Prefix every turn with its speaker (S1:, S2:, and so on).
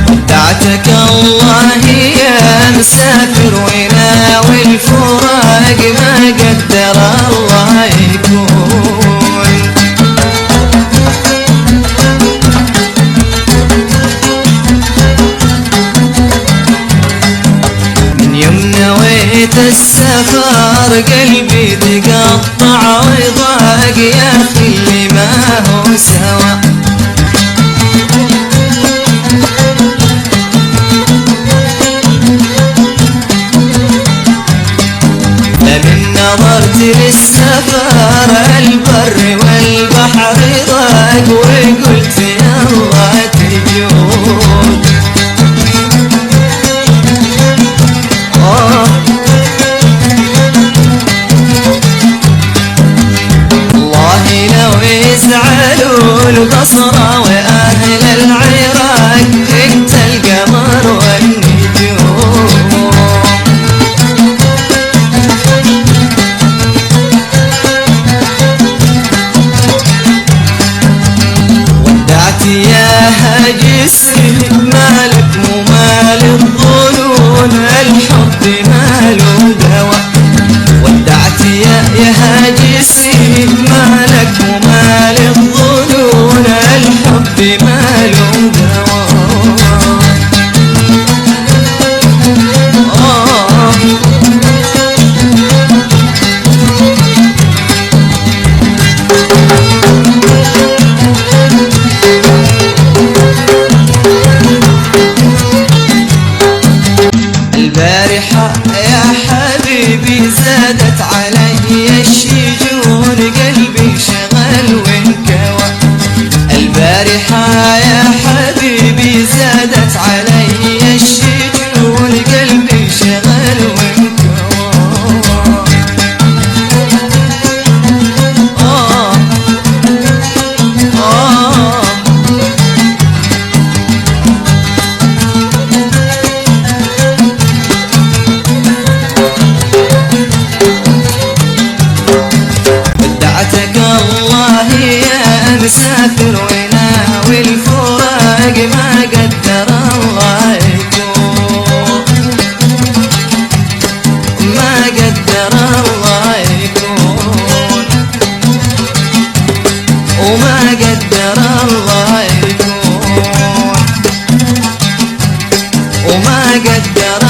S1: ودعتك الله يا مسافر وناوي الفراق ما قدر الله يكون. من يوم نويت السفر قلبي تقطع وضاق يا اخي اللي ما هو سوا. لمن نظرت للسفر البر والبحر ضاق وقلت يلا تجود. الله لو يزعلوا البصرة وأهل العراق انت القمر والنجوم. يا هاجسي مالك ومال الظنون الحب ماله دواء. ودعت يا هاجسي مالك ومال الظنون الحب ماله دواء. البارحة يا حبيبي زادت علي الشجون قلبي شغل وانكوى. البارحة يا حبيبي زادت علي الشجون قلبي شغل وانكوى. ودعتك الله يا مسافر وناوي الفراق ما قدر الله يكون. ما قدر الله يكون وما قدر الله يكون وما قدر